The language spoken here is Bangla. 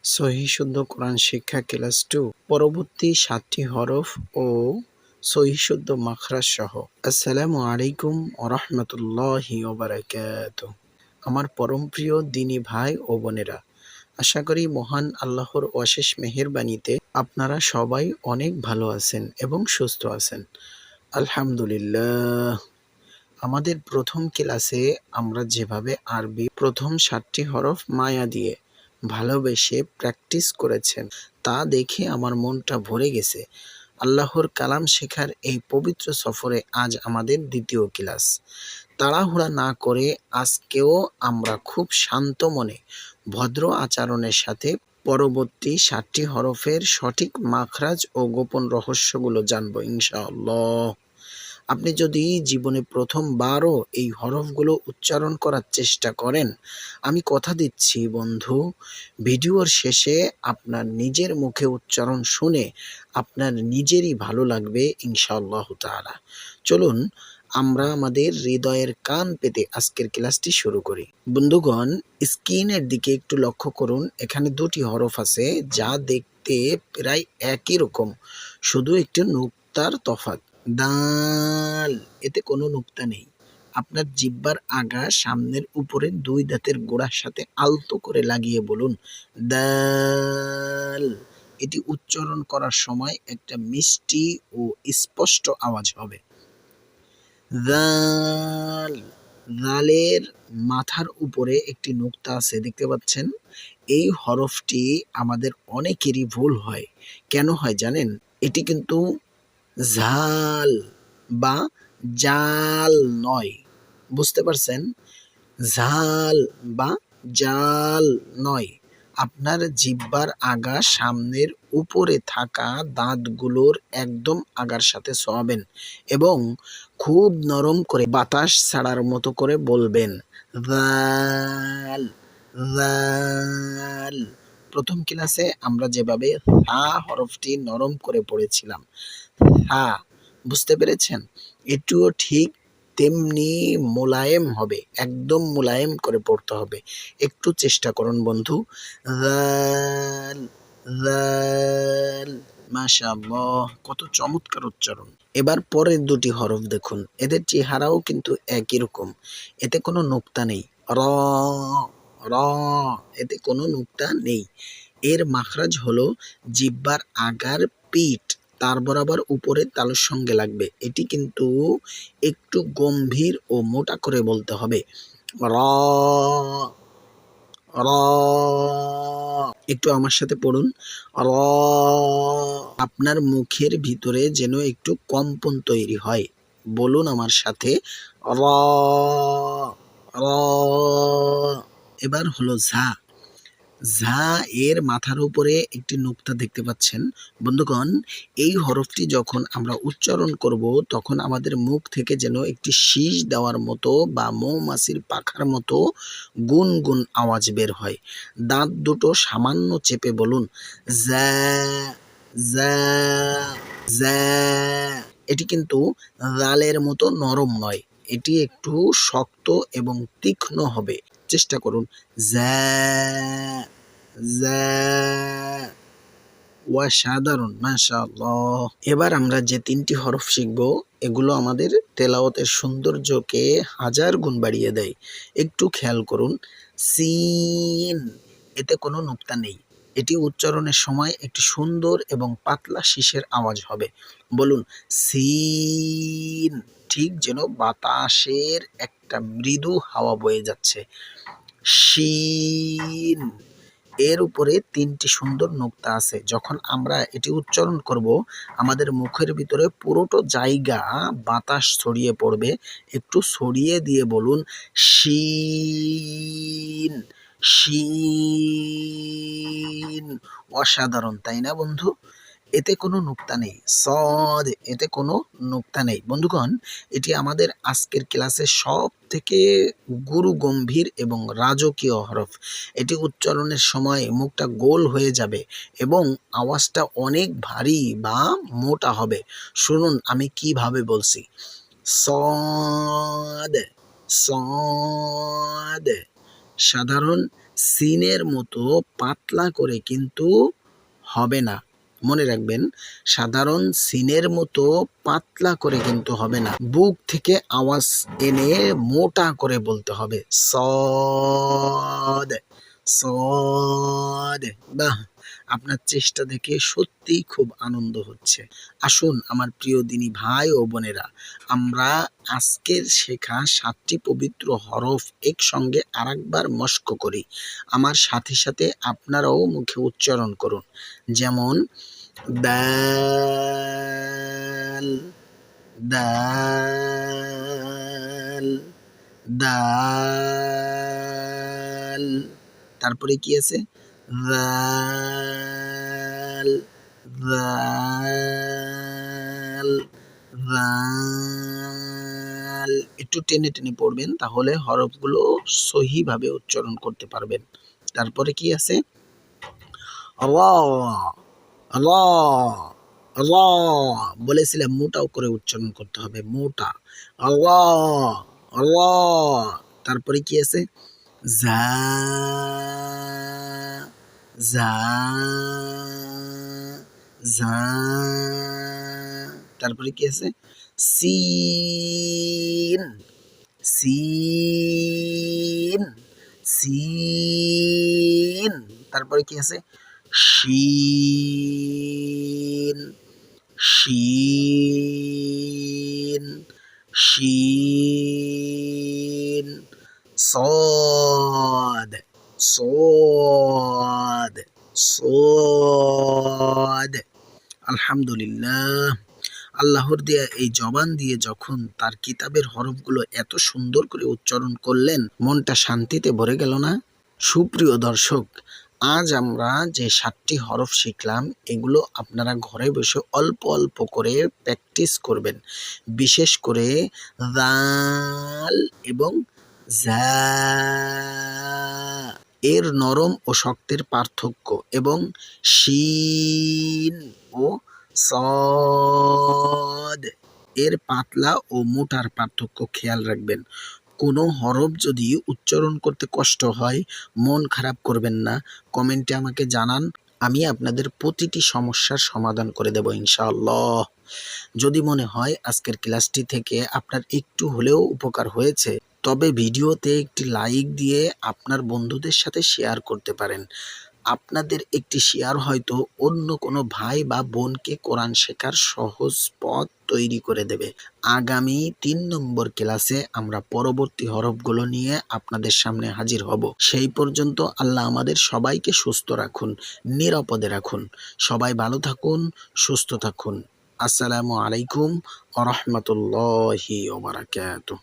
সহিহ শুদ্ধ কোরআন শিক্ষা ক্লাস 2 পরবর্তী 7টি হরফ ও সহিহ শুদ্ধ মাখরাজ সহ। আসসালামু আলাইকুম ওয়া রাহমাতুল্লাহি ওয়া বারাকাতুহু। আমার পরম প্রিয় দিনী ভাই ও বোনেরা, আশা করি মহান আল্লাহর অশেষ মেহেরবানিতে আপনারা সবাই অনেক ভালো আছেন এবং সুস্থ আছেন। আলহামদুলিল্লাহ। আমাদের প্রথম ক্লাসে আমরা যেভাবে আরবি প্রথম 7টি হরফ মায়া দিয়ে ভালোবেসে প্র্যাকটিস করেছেন, তা দেখে আমার মনটা ভরে গেছে। আল্লাহর কালাম শেখার এই পবিত্র সফরে আজ আমাদের দ্বিতীয় ক্লাস। তাড়াহুড়া না করে আজকেও আমরা খুব শান্ত মনে ভদ্র আচরণের সাথে পরবর্তী 7টি হরফের সঠিক মাখরাজ ও গোপন রহস্যগুলো জানব ইনশাআল্লাহ। আপনি যদি জীবনে প্রথমবারও এই হরফগুলো উচ্চারণ করার চেষ্টা করেন, আমি কথা দিচ্ছি বন্ধু, ভিডিওর শেষে আপনার নিজের মুখে উচ্চারণ শুনে আপনার নিজেরই ভালো লাগবে ইনশাআল্লাহ তাআলা। চলুন আমরা আমাদের হৃদয়ের কান পেতে আজকের ক্লাসটি শুরু করি। বন্ধুগণ, স্ক্রিনের দিকে একটু লক্ষ্য করুন। এখানে 2টি হরফ আছে যা দেখতে প্রায় একই রকম, শুধু একটু নুক্তার তফাৎ। দাল, এতে কোনো নুক্তা নেই। আপনার জিহ্বার আগা সামনের উপরের 2 দাঁতের গোড়ার সাথে আলতো করে লাগিয়ে বলুন দাল। এটি উচ্চারণ করার সময় একটা মিষ্টি ও স্পষ্ট আওয়াজ হবে। দাল, দালের মাথার উপরে একটি নুক্তা আছে, দেখতে পাচ্ছেন? এই হরফটি আমাদের অনেকেরই ভুল হয়। কেন হয় জানেন? এটি কিন্তু ঝাল বা জাল নয়, বুঝতে পারছেন? ঝাল বা জাল নয়। আপনার জিহ্বার আগা সামনের উপরে থাকা দাঁতগুলোর একদম আগার সাথে ছোঁয়াবেন এবং খুব নরম করে বাতাস ছাড়ার মতো করে বলবেন যাল যাল। প্রথম ক্লাসে আমরা যেভাবে হা হরফটি নরম করে পড়েছিলাম, হা, বুঝতে পেরেছেন? এটিও ঠিক তেমনি মোলায়েম হবে, একদম মোলায়েম করে পড়তে হবে। একটু চেষ্টা করুন বন্ধু। যাল যাল, মাশাআল্লাহ, কত চমৎকার উচ্চারণ। এবার পরের 2টি হরফ দেখুন, এদের চেহারাও কিন্তু একই রকম। এতে কোনো নুক্তা নেই। র র, এতে কোনো নুক্তা নেই। এর মাখরাজ হলো জিহ্বার আগার পিঠ তার বরাবর উপরের তালুর সঙ্গে লাগবে। এটি কিন্তু একটু গম্ভীর ও মোটা করে বলতে হবে। র র, একটু আমার সাথে পড়ুন। র, আপনার মুখের ভিতরে যেন একটু কম্পন তৈরি হয়। বলুন আমার সাথে, র র। এবার হলো ঝা। ঝা এর মাথার উপরে একটি নুক্তা দেখতে পাচ্ছেন। বন্ধুগণ, এই হরফটি যখন আমরা উচ্চারণ করব তখন আমাদের মুখ থেকে যেন একটি শীষ দেওয়ার মতো বা মৌমাছির পাখার মতো গুনগুন আওয়াজ বের হয়। দাঁত দুটো সামান্য চেপে বলুন জ্যা জ্যা জ্যা। এটি কিন্তু রালের মতো নরম নয়, এটি একটু শক্ত এবং তীক্ষ্ণ হবে। চেষ্টা করুন। জ্যা জ্যা, অসাধারণ, মাশাআল্লাহ। এবার আমরা যে 3টি হরফ শিখব, এগুলো আমাদের তেলাওয়াতের সৌন্দর্যকে হাজার গুণ বাড়িয়ে দেয়। একটু খেয়াল করুন। সিন, এতে কোনো নুক্তা নেই। এটি উচ্চারণের সময় একটি সুন্দর এবং পাতলা শীষের আওয়াজ হবে। বলুন সিন, ঠিক যেন বাতাসের একটা মৃদু হাওয়া বয়ে যাচ্ছে। শিন, এর উপরে 3টি সুন্দর নুক্তা আছে। যখন আমরা এটি উচ্চারণ করব, আমাদের মুখের ভিতরে পুরোটা জায়গা বাতাস ছড়িয়ে পড়বে। একটু ছড়িয়ে দিয়ে বলুন শিন শিন। অসাধারণ, তাই না বন্ধু? এতে কোনো নুক্তা নেই। সদ, এতে কোনো নুক্তা নেই। বন্ধুগণ, এটি আমাদের আজকের ক্লাসের সব থেকে গুরু গম্ভীর এবং রাজকীয় হরফ। এটি উচ্চারণের সময় মুখটা গোল হয়ে যাবে এবং আওয়াজটা অনেক ভারী বা মোটা হবে। শুনুন আমি কিভাবে বলছি। সদ সদ, সাধারণ সিনের মতো পাতলা করে কিন্তু হবে না। মনে রাখবেন, সাধারণ সিনের মতো পাতলা করে কিন্তু হবে না। বুক থেকে আওয়াজ এনে মোটা করে বলতে হবে, সদ সদ। বাহ, আপনার চেষ্টা দেখে সত্যিই খুব আনন্দ হচ্ছে। আসুন আমার প্রিয় দিনী ভাই ও বোনেরা, আমরা আজকের শেখা 7টি পবিত্র হরফ একসঙ্গে আরেকবার মস্ক করি। আমার সাথে সাথে আপনারাও মুখে উচ্চারণ করুন। যেমন দাল দাল দাল। তারপরে কি আছে? রাল রাল রাল। একটু টেনে টেনে পড়বেন, তাহলে হরফগুলো সহিভাবে উচ্চারণ করতে পারবেন। তারপরে কি আছে? রা রা রা। বলেছিলাম মোটাও করে উচ্চারণ করতে হবে, মোটা। রা রা। তারপরে কি আছে? যা যা যা। তারপরে কি আছে? সিন সিন সিন। তারপরে কি আছে? শিন শিন শিন। صاد صاد صاد। আলহামদুলিল্লাহ, আল্লাহর দেয়া এই জবান দিয়ে যখন তার কিতাবের হরফগুলো এত সুন্দর করে উচ্চারণ করলেন, মনটা শান্তিতে ভরে গেল না? সুপ্রিয় দর্শক, আজ আমরা যে 7টি হরফ শিখলাম, এগুলো আপনারা ঘরে বসে অল্প অল্প করে প্র্যাকটিস করবেন। বিশেষ করে দাল এবং যা এর নরম ও শক্তের পার্থক্য, এবং শিন ও সদ এর পাতলা ও মোটার পার্থক্য খেয়াল রাখবেন। কোনো হরফ যদি উচ্চারণ করতে কষ্ট হয়, মন খারাপ করবেন না, কমেন্টে আমাকে জানান। আমি আপনাদের প্রতিটি সমস্যার সমাধান করে দেব ইনশাআল্লাহ। যদি মনে হয় আজকের ক্লাসটি থেকে আপনার একটু হলেও উপকার হয়েছে, তবে ভিডিওতে একটি লাইক দিয়ে আপনার বন্ধুদের সাথে শেয়ার করতে পারেন। আপনাদের একটি শেয়ার হয়তো অন্য কোনো ভাই বা বোনকে কোরআন শেখার সহজ পথ তৈরি করে দেবে। আগামী 3 নম্বর ক্লাসে আমরা পরবর্তী হরফগুলো নিয়ে আপনাদের সামনে হাজির হব। সেই পর্যন্ত আল্লাহ আমাদের সবাইকে সুস্থ রাখুন, নিরাপদে রাখুন। সবাই ভালো থাকুন, সুস্থ থাকুন। আসসালামু আলাইকুম ওয়া রাহমাতুল্লাহি ওয়া বারাকাতুহু।